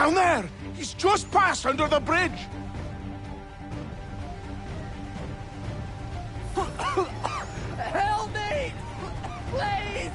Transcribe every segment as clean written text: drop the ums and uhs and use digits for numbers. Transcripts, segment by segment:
Down there! He's just passed under the bridge! Help me! Please!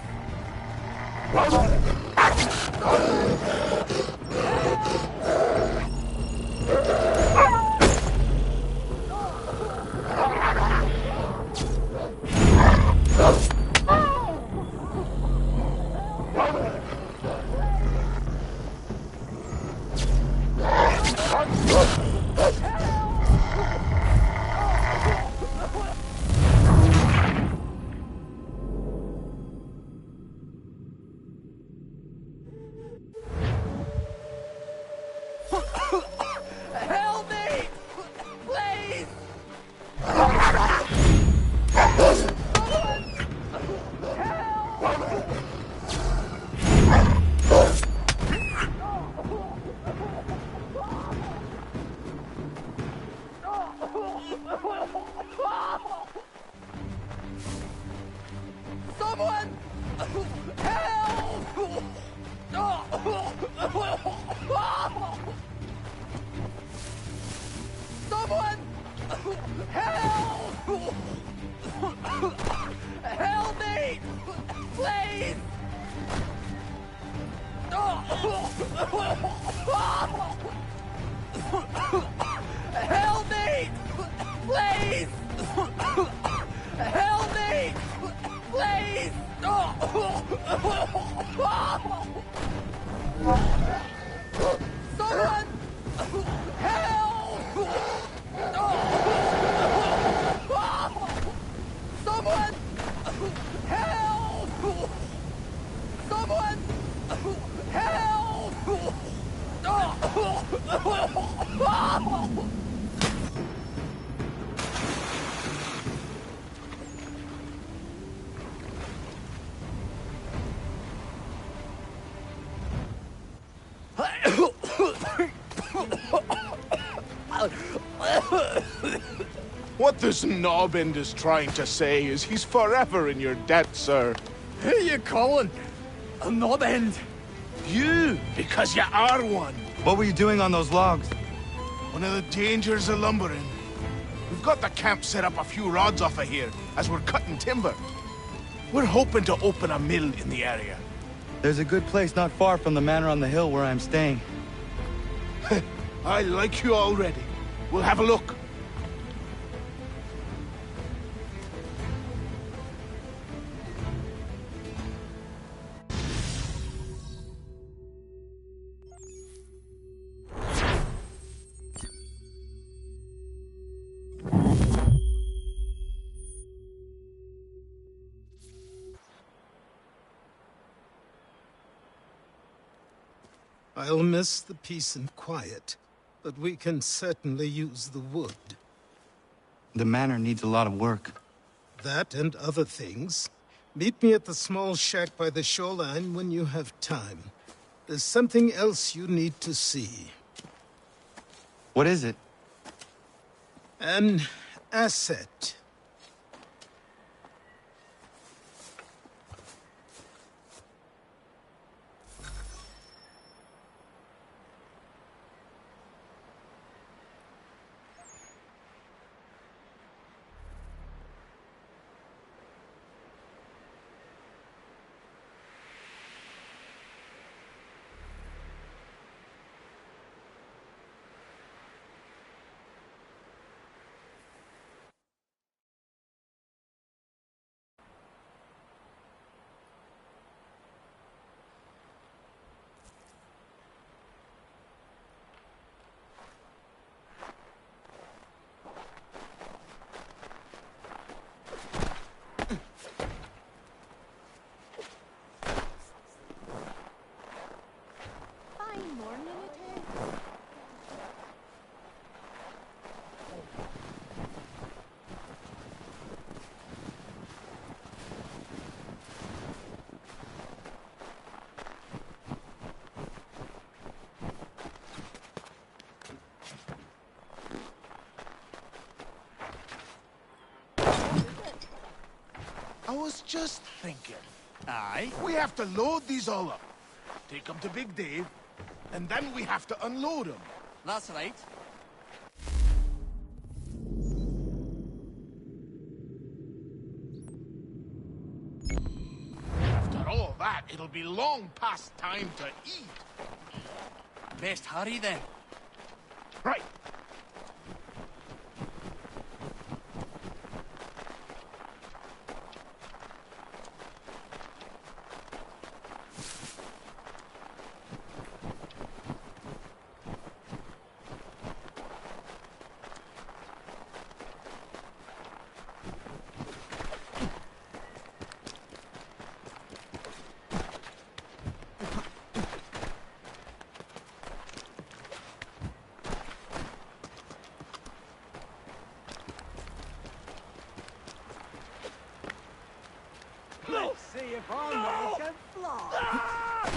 Help me! Please! Someone! Help! Someone! Help! Help me! Please! Help me! Please! Help me! Please! Someone! Help! Someone! Help! Someone! Help! What this knobbend is trying to say is he's forever in your debt, sir. Who are you calling? A knob end? You, because you are one. What were you doing on those logs? One of the dangers of lumbering. We've got the camp set up a few rods off of here, as we're cutting timber. We're hoping to open a mill in the area. There's a good place not far from the manor on the hill where I'm staying. I like you already. We'll have a look. I'll miss the peace and quiet, but we can certainly use the wood. The manor needs a lot of work. That and other things. Meet me at the small shack by the shoreline when you have time. There's something else you need to see. What is it? An asset. I was just thinking. Aye. We have to load these all up. Take them to Big Dave. and then we have to unload them. That's right. After all that, it'll be long past time to eat. Best hurry then. Right. Let's see if our can fly.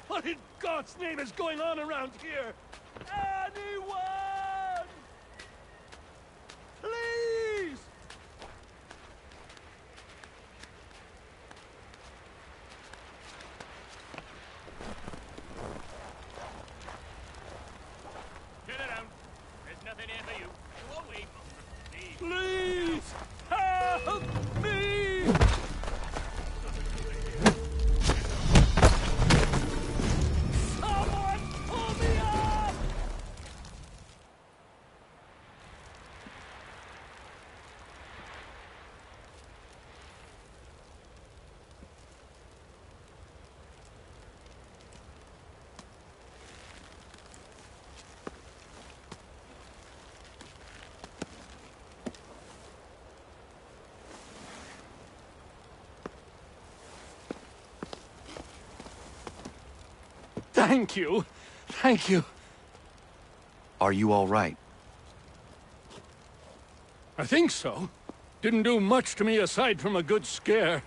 What in God's name is going on around here? Anyone! Please! Turn around. There's nothing here for you. Go away. Please! Help me! Someone pull me up! Thank you. Thank you. Are you all right? I think so. Didn't do much to me aside from a good scare.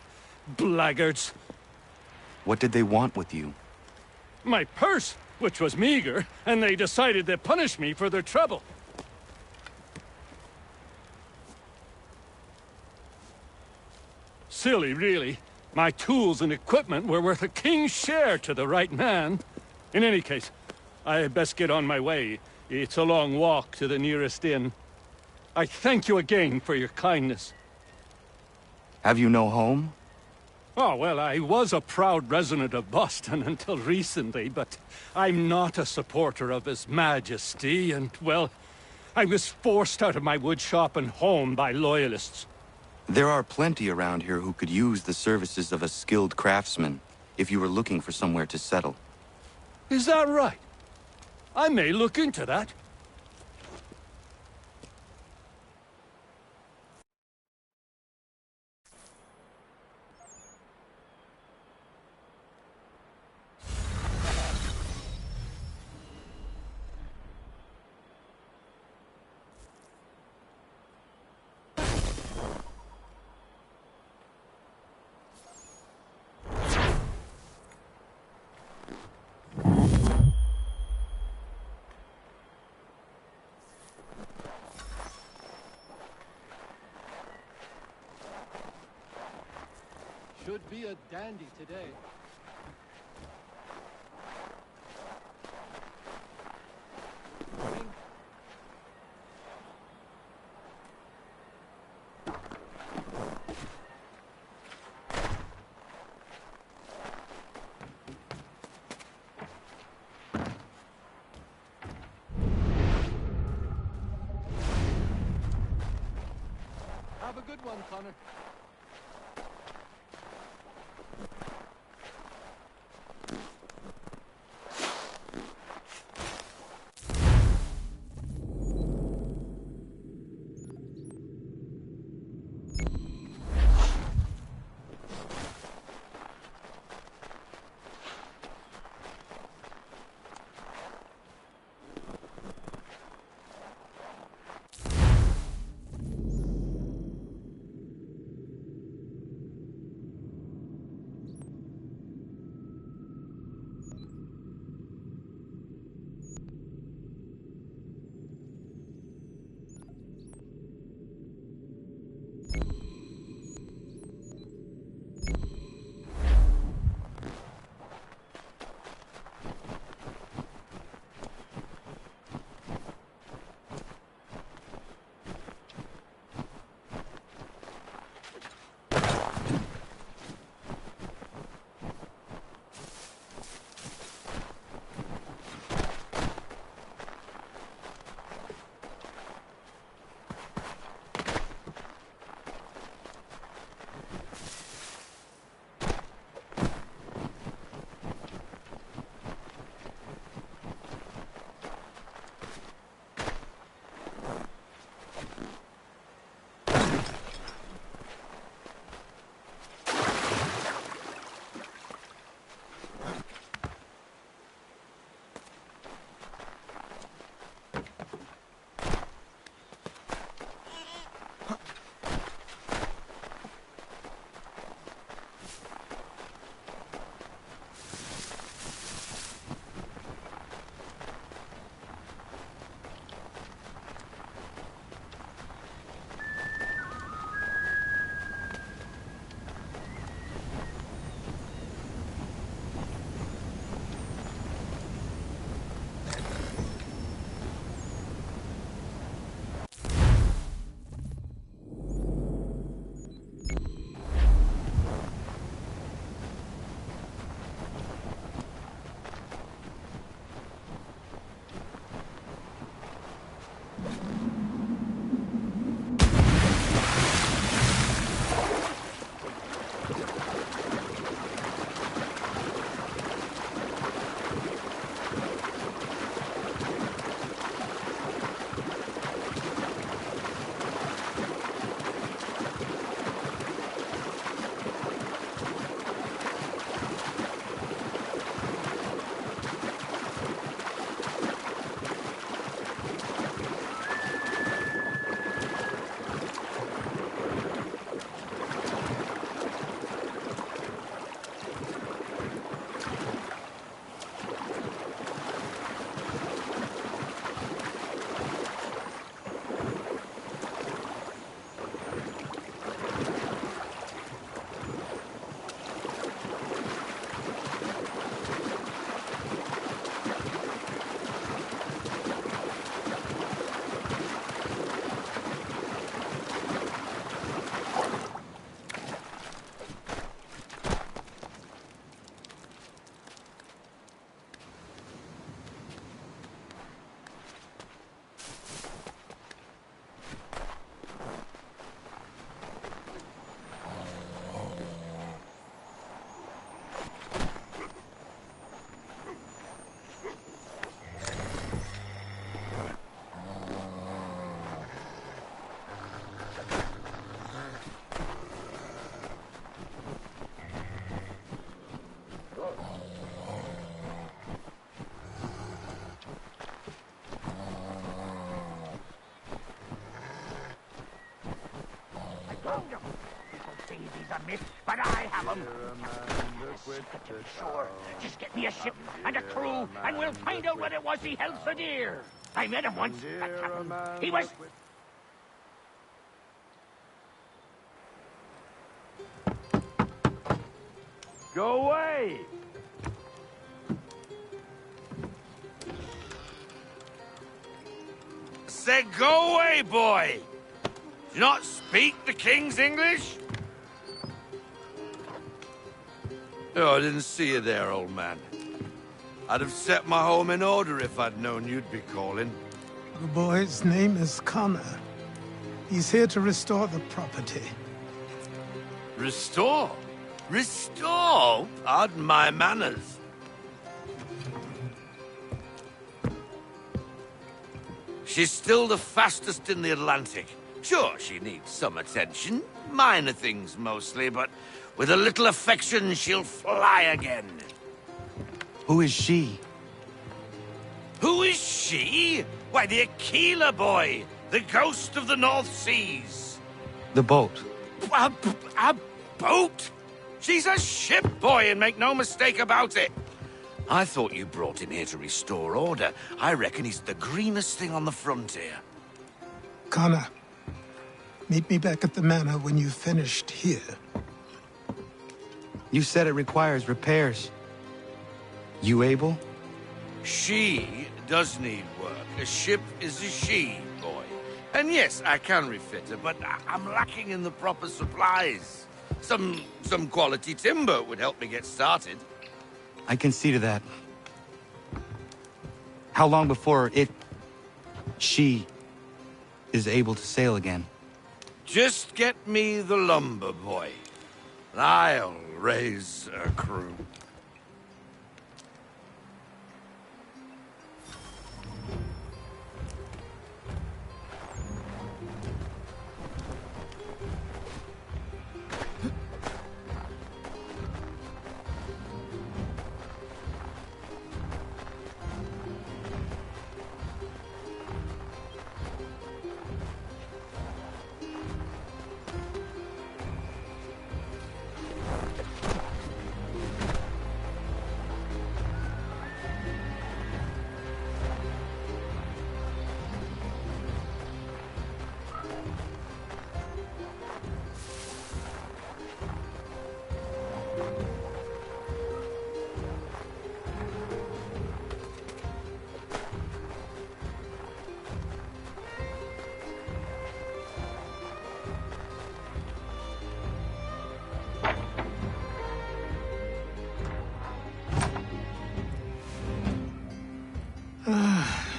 Blackguards. What did they want with you? My purse, which was meager, and they decided to punish me for their trouble. Silly, really. My tools and equipment were worth a king's share to the right man. In any case, I had best get on my way. It's a long walk to the nearest inn. I thank you again for your kindness. Have you no home? Oh, well, I was a proud resident of Boston until recently, but I'm not a supporter of His Majesty, and, well, I was forced out of my woodshop and home by loyalists. There are plenty around here who could use the services of a skilled craftsman, if you were looking for somewhere to settle. Is that right? I may look into that. Should be a dandy today. Morning. Have a good one, Connor. but I have them. Sure, just get me a ship and a crew, and we'll find out what it was he held so dear. I met him once, a captain. He was... Go away! Said go away, boy! Do you not speak the King's English? Oh, I didn't see you there, old man. I'd have set my home in order if I'd known you'd be calling. The boy's name is Connor. He's here to restore the property. Restore? Restore? Pardon my manners. She's still the fastest in the Atlantic. Sure, she needs some attention. Minor things mostly, but with a little affection, she'll fly again. Who is she? Who is she? Why, the Aquila boy, the ghost of the North Seas. The boat. A boat? She's a ship, boy, and make no mistake about it. I thought you brought him here to restore order. I reckon he's the greenest thing on the frontier. Connor, meet me back at the manor when you've finished here. You said it requires repairs. You able? She does need work. A ship is a she, boy. And yes, I can refit her, but I'm lacking in the proper supplies. Some quality timber would help me get started. I can see to that. How long before she is able to sail again? Just get me the lumber, boy. I'll raise a crew.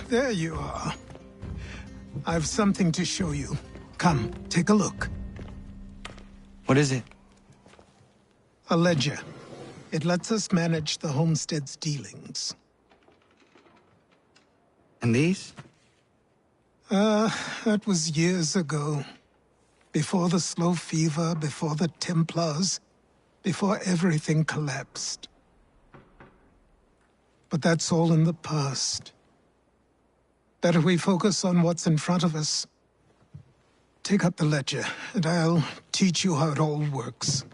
There you are. I've something to show you. Come, take a look. What is it? A ledger. It lets us manage the homestead's dealings. And these? That was years ago. Before the slow fever, before the Templars, before everything collapsed. But that's all in the past. Better we focus on what's in front of us. Take up the ledger, and I'll teach you how it all works.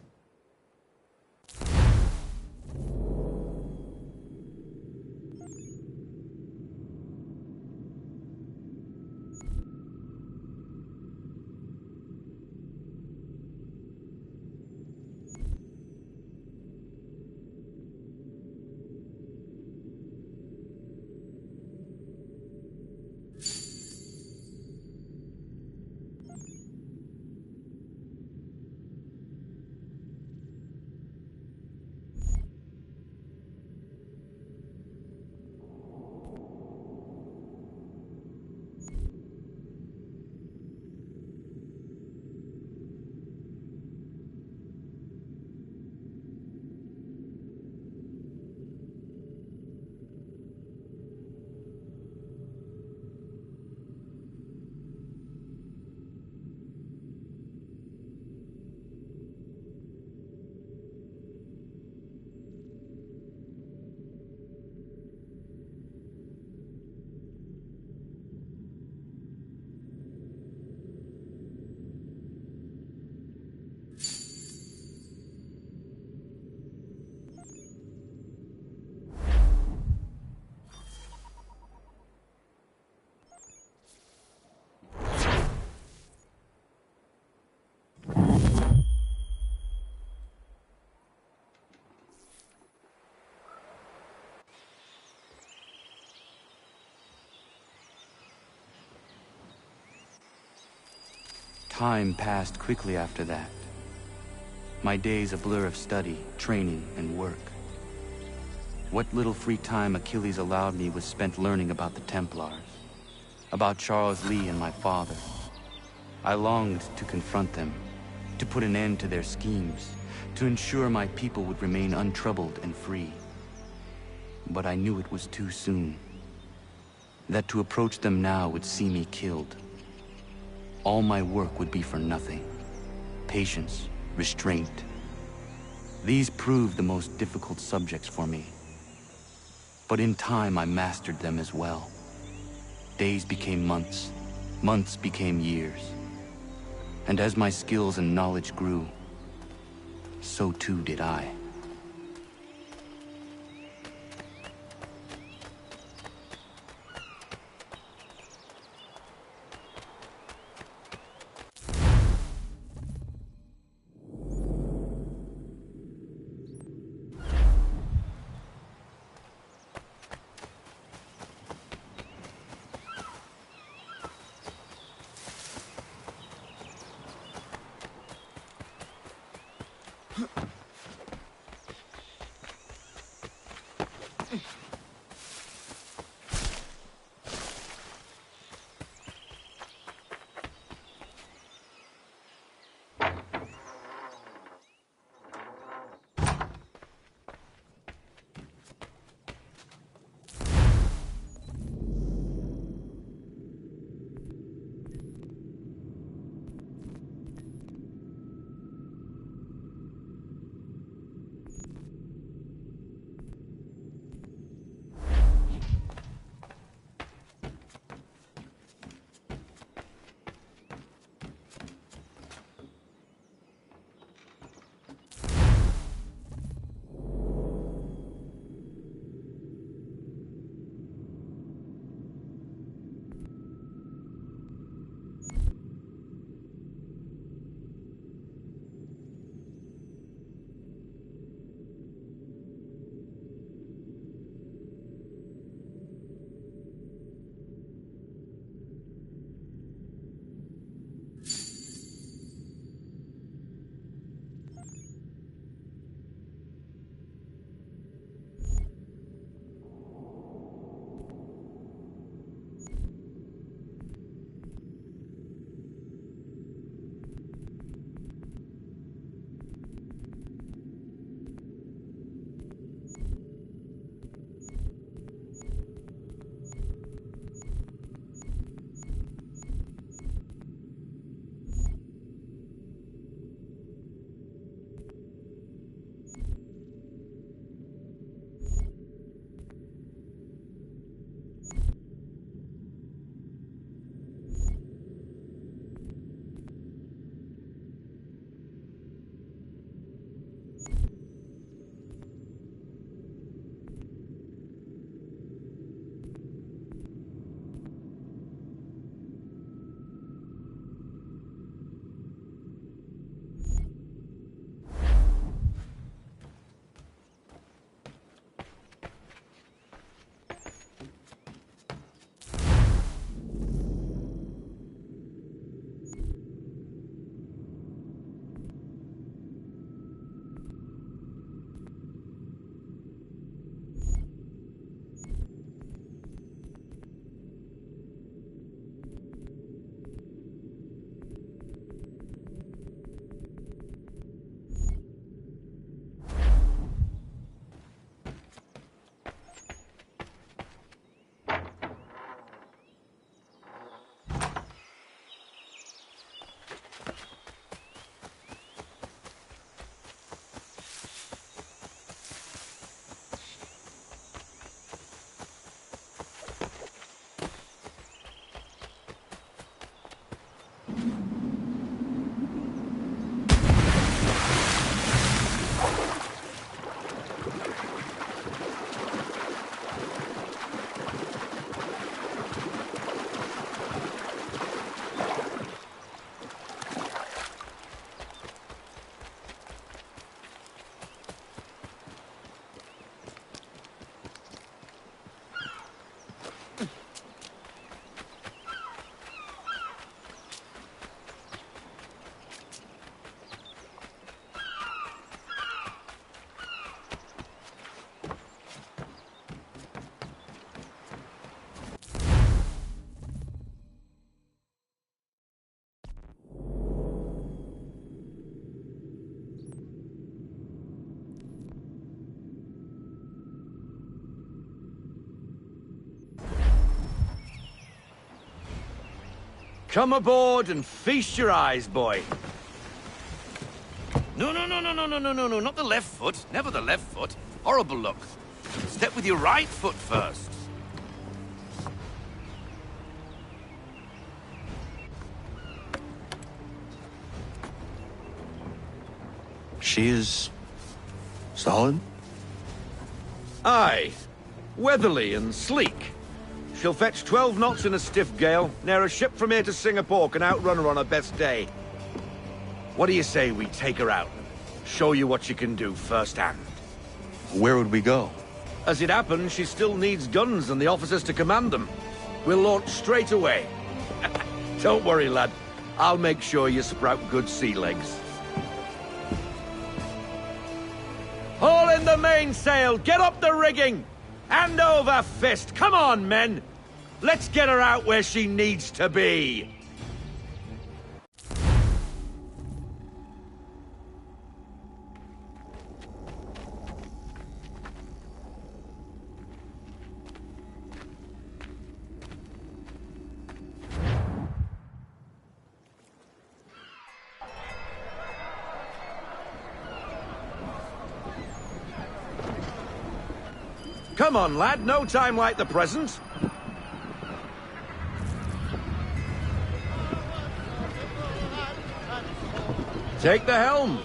Time passed quickly after that. My days a blur of study, training, and work. What little free time Achilles allowed me was spent learning about the Templars, about Charles Lee and my father. I longed to confront them, to put an end to their schemes, to ensure my people would remain untroubled and free. But I knew it was too soon, that to approach them now would see me killed. All my work would be for nothing. Patience, restraint. These proved the most difficult subjects for me. But in time, I mastered them as well. Days became months, months became years. And as my skills and knowledge grew, so too did I. Come aboard and feast your eyes, boy. No, not the left foot. Never the left foot. Horrible look. Step with your right foot first. She is... solid? Aye. Weatherly and sleek. She'll fetch 12 knots in a stiff gale, near a ship from here to Singapore can outrun her on her best day. What do you say we take her out? Show you what she can do firsthand. Where would we go? As it happens, she still needs guns and the officers to command them. We'll launch straight away. Don't worry, lad. I'll make sure you sprout good sea legs. Haul in the mainsail! Get up the rigging! Hand over fist! Come on, men! Let's get her out where she needs to be! Come on, lad. No time like the present. Take the helm.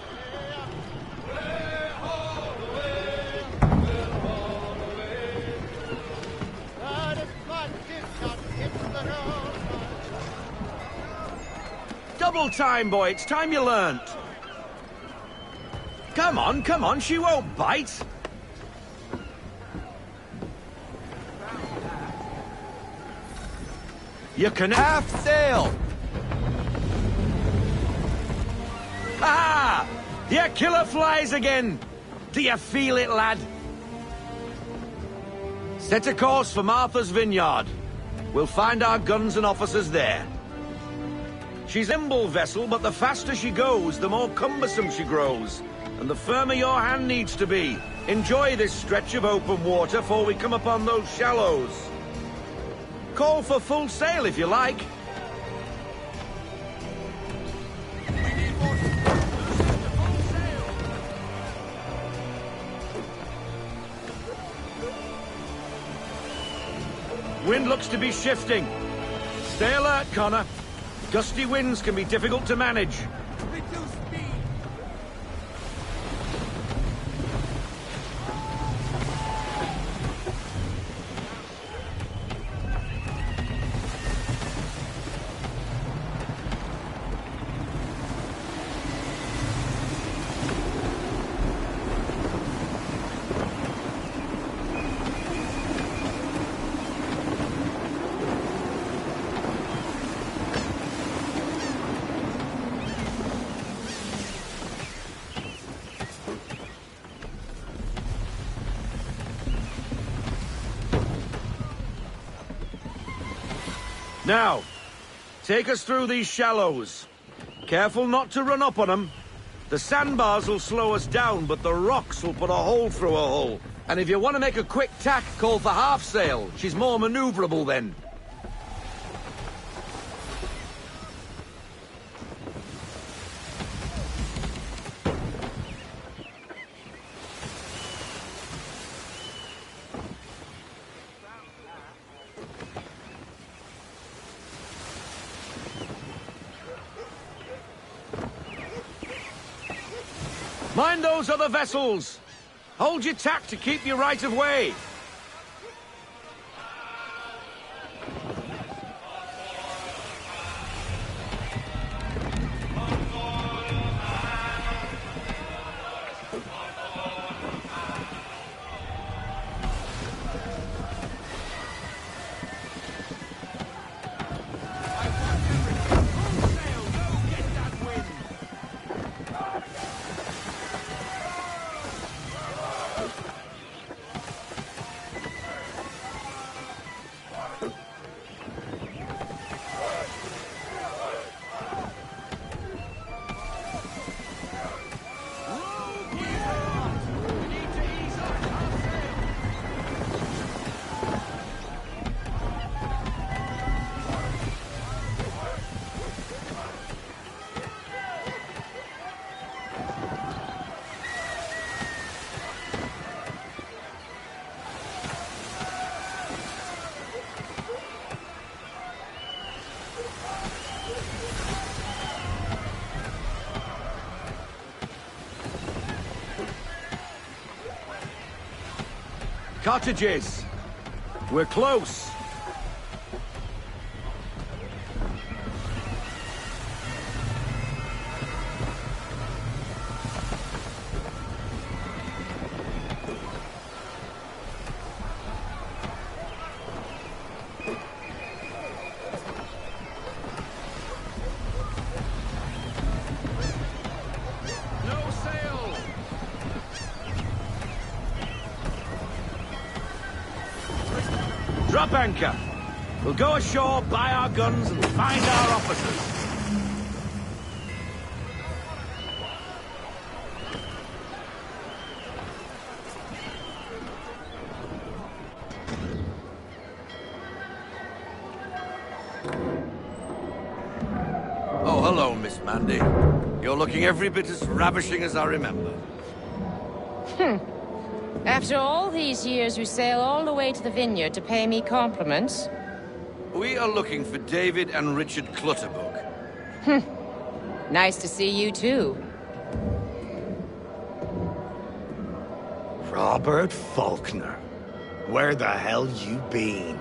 Double time, boy. It's time you learnt. Come on. She won't bite. You can half sail. Ah! Your killer flies again. Do you feel it, lad? Set a course for Martha's Vineyard. We'll find our guns and officers there. She's a nimble vessel, but the faster she goes, the more cumbersome she grows. And the firmer your hand needs to be. Enjoy this stretch of open water before we come upon those shallows. Call for full sail if you like. Wind looks to be shifting. Stay alert, Connor. Gusty winds can be difficult to manage. Reduce speed. Now, take us through these shallows. Careful not to run up on them. The sandbars will slow us down, but the rocks will put a hole through a hull. And if you want to make a quick tack, call for half sail. She's more maneuverable then. Mind those other vessels! Hold your tack to keep your right of way! Cottages. We're close. Drop anchor. We'll go ashore, buy our guns, and find our officers. Oh, hello, Miss Mandy. You're looking every bit as ravishing as I remember. After all these years, you sail all the way to the vineyard to pay me compliments? We are looking for David and Richard Clutterbuck. Nice to see you, too. Robert Faulkner. Where the hell you been?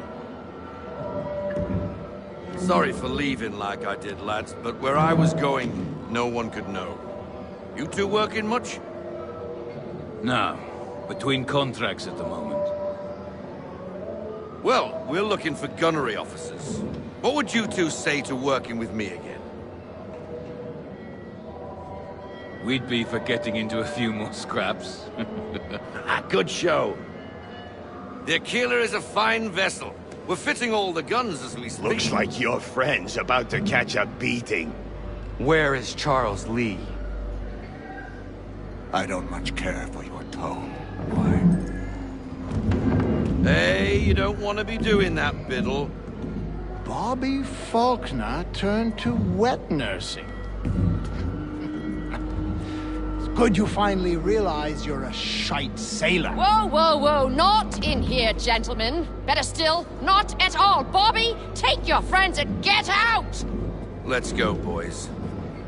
Sorry for leaving like I did, lads, but where I was going, no one could know. You two working much? No. Between contracts at the moment. Well, we're looking for gunnery officers. What would you two say to working with me again? We'd be for getting into a few more scraps. Good show. The Aquila is a fine vessel. We're fitting all the guns as we speak. Looks like your friend's about to catch a beating. Where is Charles Lee? I don't much care for your tone. Hey, you don't want to be doing that, Biddle. Bobby Faulkner turned to wet nursing. It's good you finally realize you're a shite sailor. Whoa, whoa, whoa, not in here, gentlemen. Better still, not at all. Bobby, take your friends and get out! Let's go, boys.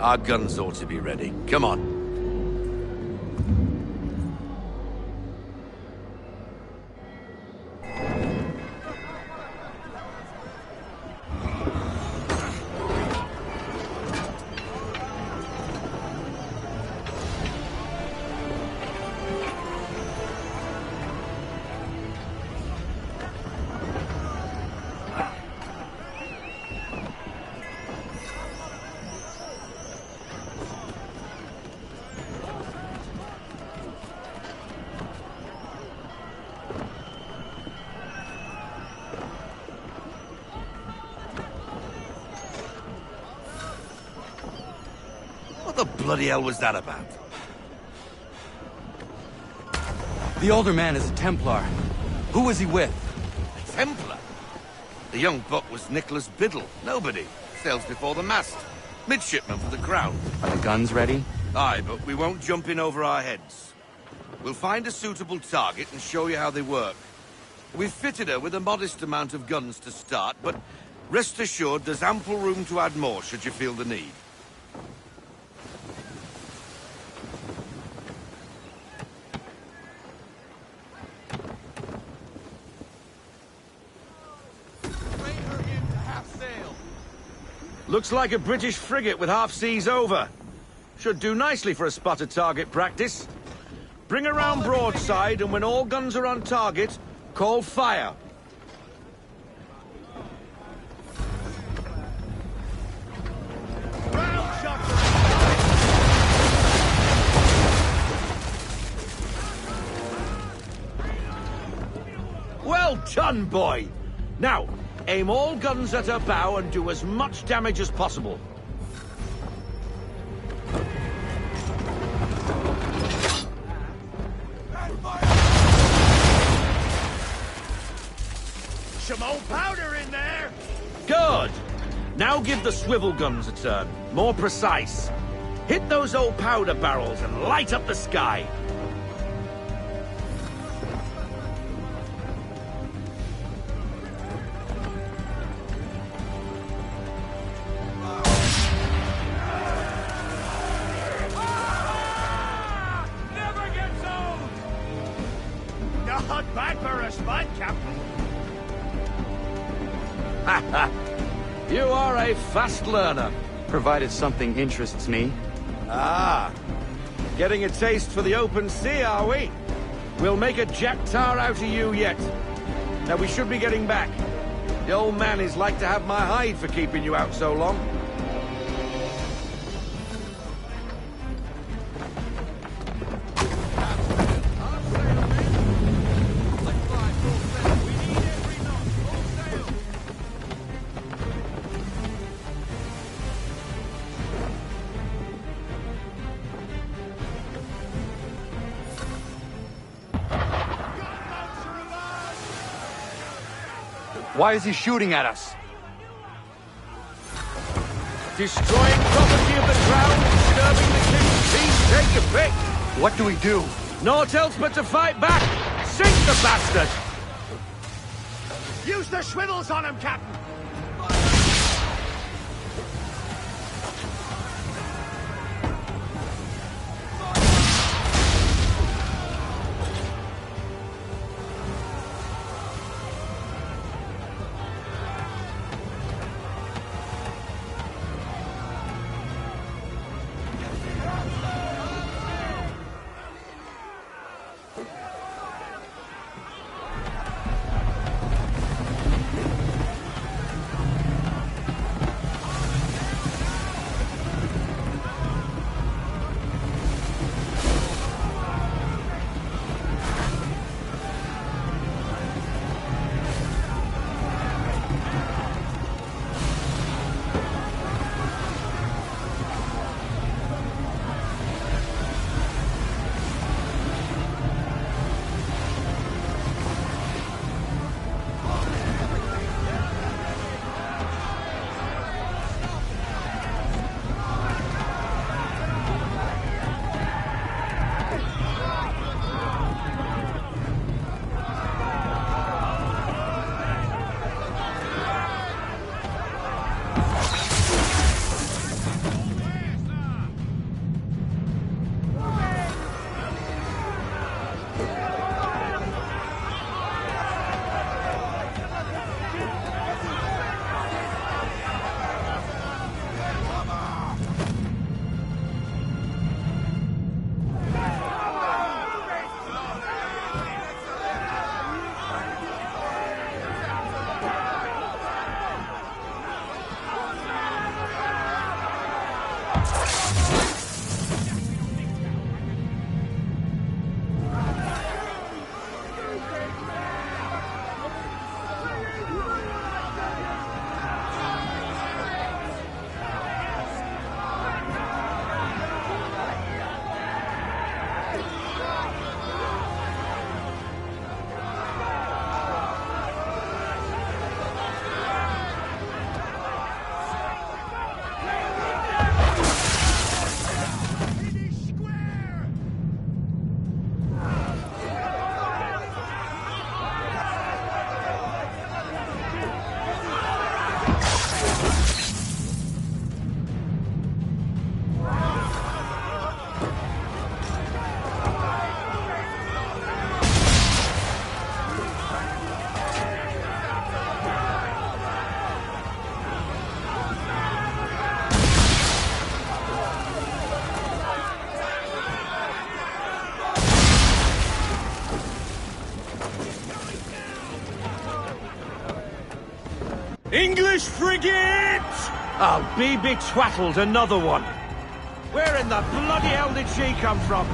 Our guns ought to be ready. Come on. What the bloody hell was that about? The older man is a Templar. Who was he with? A Templar? The young buck was Nicholas Biddle. Nobody. Sails before the mast. Midshipman for the Crown. Are the guns ready? Aye, but we won't jump in over our heads. We'll find a suitable target and show you how they work. We've fitted her with a modest amount of guns to start, but rest assured there's ample room to add more should you feel the need. Looks like a British frigate with half seas over. Should do nicely for a spotted target practice. Bring around broadside, and when all guns are on target, call fire. Well done, boy! Now, aim all guns at her bow and do as much damage as possible. Some old powder in there! Good! Now give the swivel guns a turn. More precise. Hit those old powder barrels and light up the sky. Not bad for a You are a fast learner. Provided something interests me. Ah, getting a taste for the open sea, are we? We'll make a jack-tar out of you yet. Now we should be getting back. The old man is like to have my hide for keeping you out so long. Why is he shooting at us? Destroying property of the crown, disturbing the king's peace, take your pick. What do we do? Naught else but to fight back. Sink the bastard! Use the swivels on him, Captain! English frigate! I'll be betwattled, another one. Where in the bloody hell did she come from?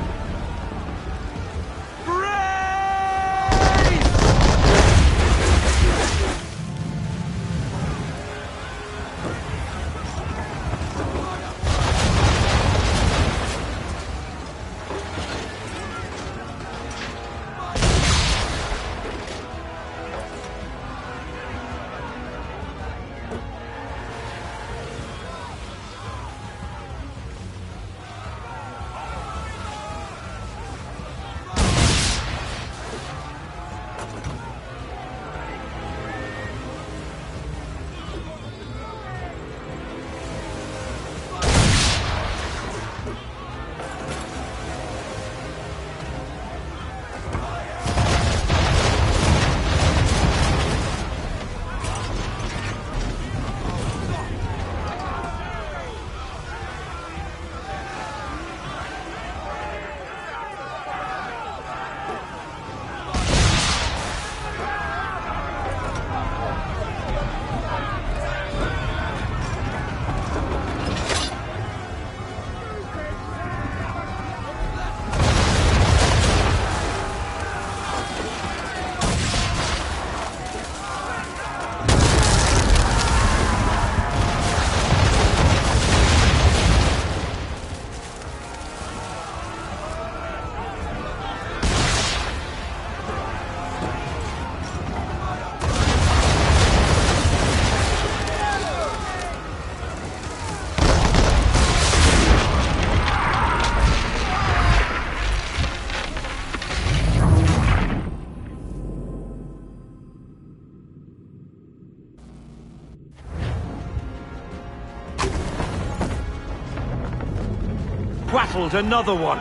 twaddled another one.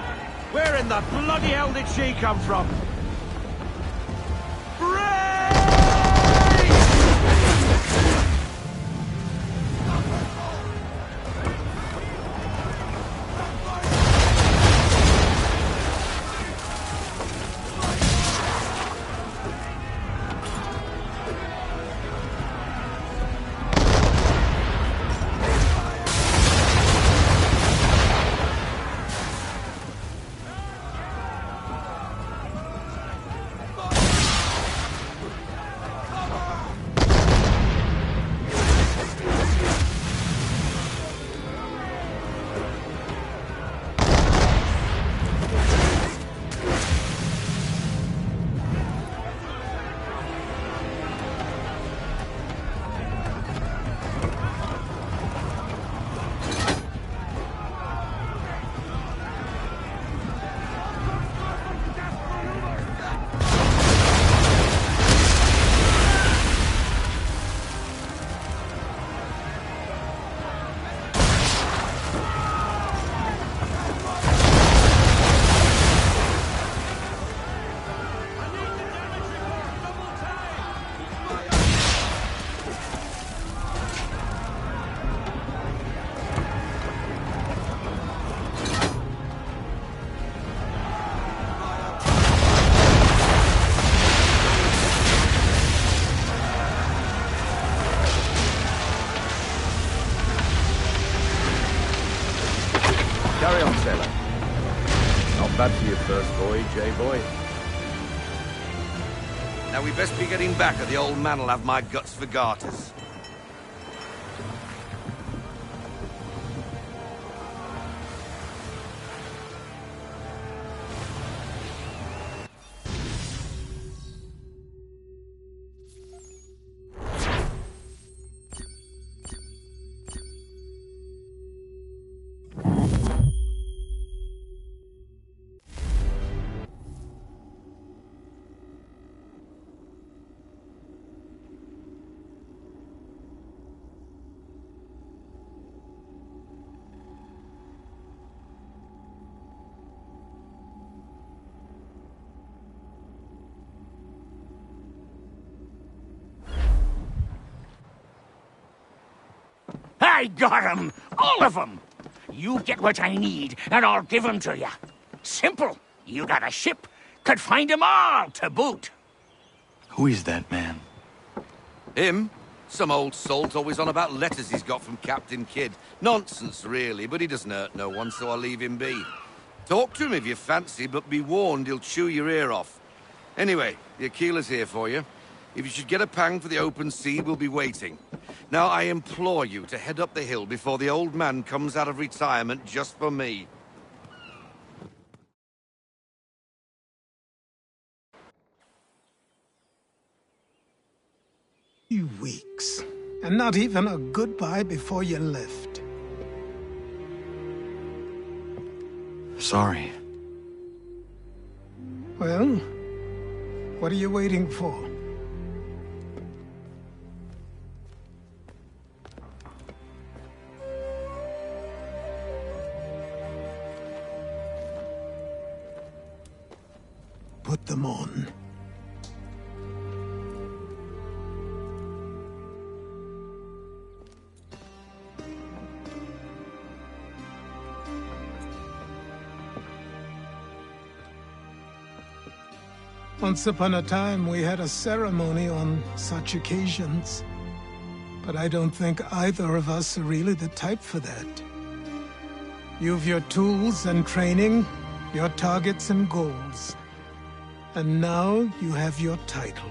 Where in the bloody hell did she come from? Carry on, sailor. Not bad for your first voyage, eh, boy? Now we best be getting back, or the old man'll have my guts for garters. I got 'em! All of 'em! You get what I need, and I'll give 'em to you. Simple. You got a ship, could find 'em all to boot. Who is that man? Him? Some old salt always on about letters he's got from Captain Kidd. Nonsense, really, but he doesn't hurt no one, so I'll leave him be. Talk to him if you fancy, but be warned he'll chew your ear off. Anyway, the Aquila's here for you. If you should get a pang for the open sea, we'll be waiting. Now, I implore you to head up the hill before the old man comes out of retirement just for me. You weeks. And not even a goodbye before you left. Sorry. Well, what are you waiting for? Put them on. Once upon a time, we had a ceremony on such occasions. But I don't think either of us are really the type for that. You've your tools and training, your targets and goals. And now you have your title.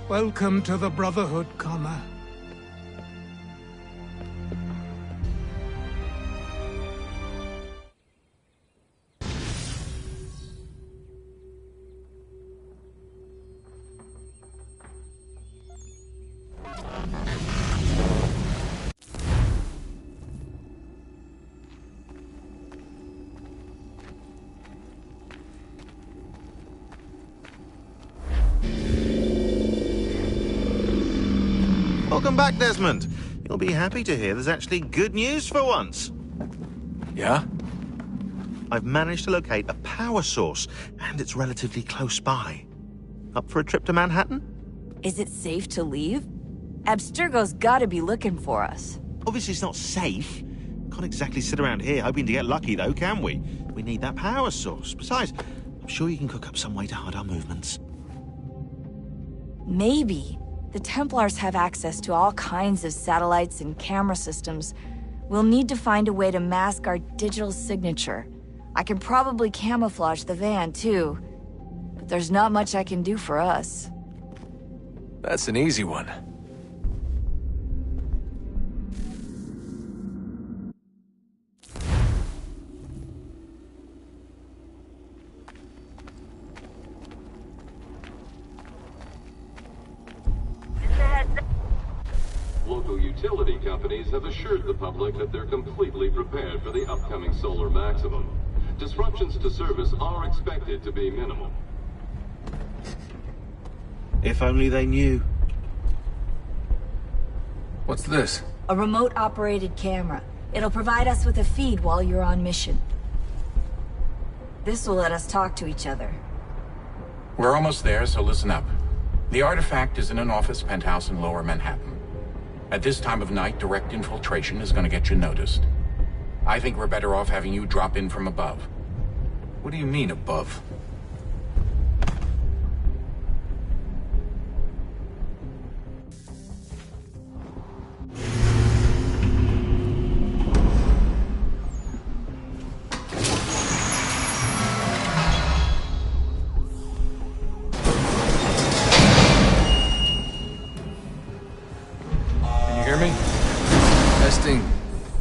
Welcome to the Brotherhood, Connor. Welcome back, Desmond. You'll be happy to hear there's actually good news for once. Yeah? I've managed to locate a power source, and it's relatively close by. Up for a trip to Manhattan? Is it safe to leave? Abstergo's gotta be looking for us. Obviously it's not safe. Can't exactly sit around here hoping to get lucky, though, can we? We need that power source. Besides, I'm sure you can cook up some way to hide our movements. Maybe. The Templars have access to all kinds of satellites and camera systems. We'll need to find a way to mask our digital signature. I can probably camouflage the van, too. But there's not much I can do for us. That's an easy one. Local utility companies have assured the public that they're completely prepared for the upcoming solar maximum. Disruptions to service are expected to be minimal. If only they knew. What's this? A remote-operated camera. It'll provide us with a feed while you're on mission. This will let us talk to each other. We're almost there, so listen up. The artifact is in an office penthouse in Lower Manhattan. At this time of night, direct infiltration is going to get you noticed. I think we're better off having you drop in from above. What do you mean, above?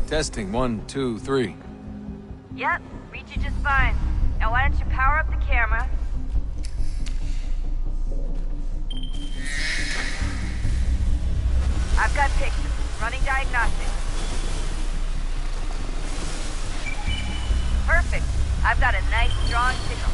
Testing, 1, 2, 3. Yep, read you just fine. Now why don't you power up the camera? I've got pictures. Running diagnostics. Perfect. I've got a nice, strong signal.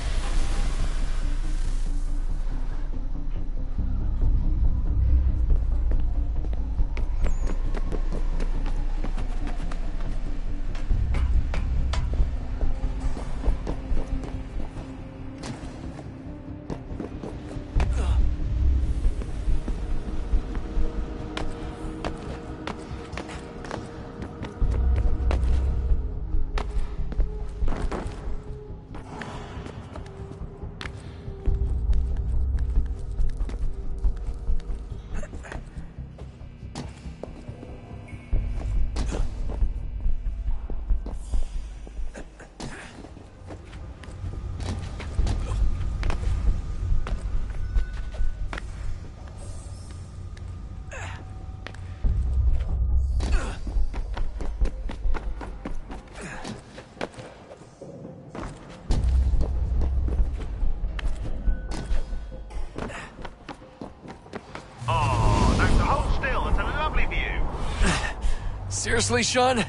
Seriously, Sean?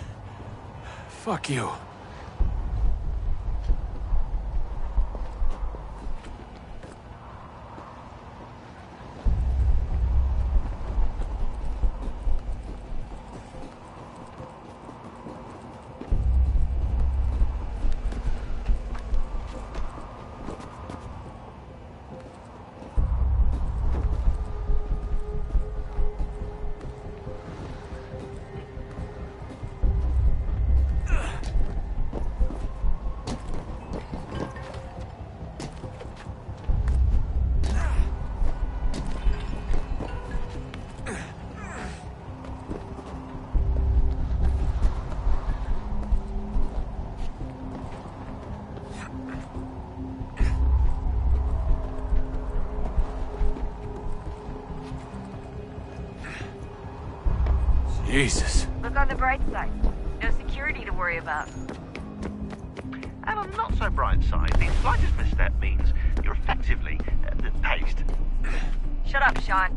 Fuck you. Jesus. Look on the bright side. No security to worry about. And on the not so bright side, the slightest misstep means you're effectively paced. Shut up, Sean.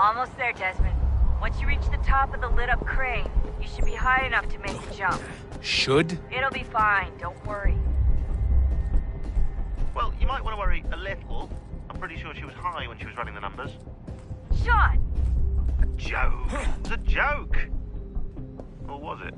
Almost there, Desmond. Once you reach the top of the lit-up crane, you should be high enough to make the jump. Should? It'll be fine, don't worry. Well, you might want to worry a little. I'm pretty sure she was high when she was running the numbers. Sean! A joke! It was a joke! Or was it?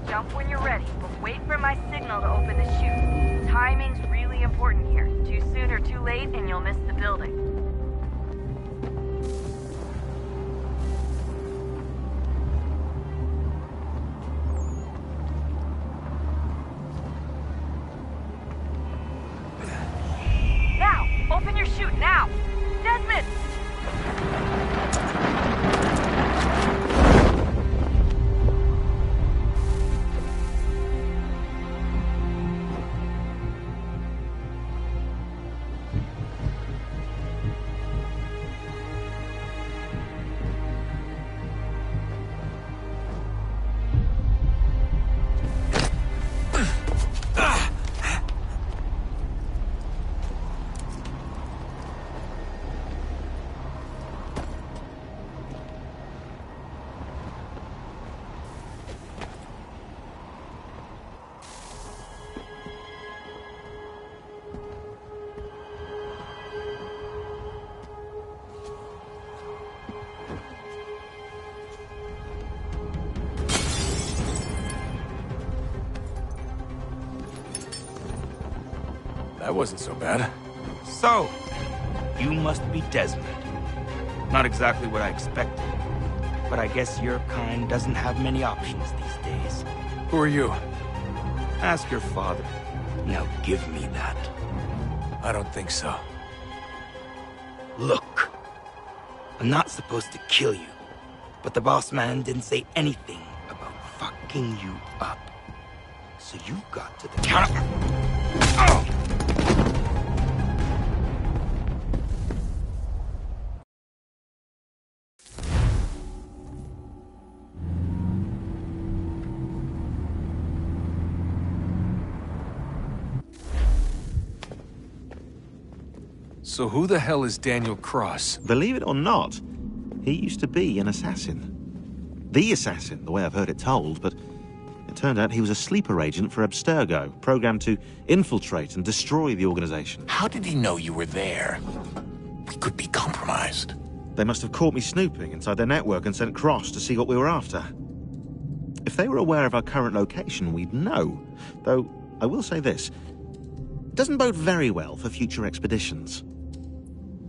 Jump when you're ready, but wait for my signal to open the chute. Timing's really important here. Too soon or too late, and you'll miss the building. Now! Open your chute, now! Desmond! That wasn't so bad. So, you must be Desmond. Not exactly what I expected, but I guess your kind doesn't have many options these days. Who are you? Ask your father. Now give me that. I don't think so. Look, I'm not supposed to kill you, but the boss man didn't say anything about fucking you up. So you've got to the counter. Oh! So who the hell is Daniel Cross? Believe it or not, he used to be an assassin. The assassin, the way I've heard it told, but it turned out he was a sleeper agent for Abstergo, programmed to infiltrate and destroy the organization. How did he know you were there? We could be compromised. They must have caught me snooping inside their network and sent Cross to see what we were after. If they were aware of our current location, we'd know. Though, I will say this, it doesn't bode very well for future expeditions.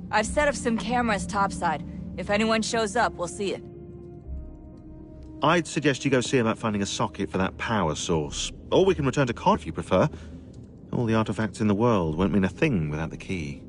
I've set up some cameras topside. If anyone shows up, we'll see it. I'd suggest you go see about finding a socket for that power source. Or we can return to Con if you prefer. All the artifacts in the world won't mean a thing without the key.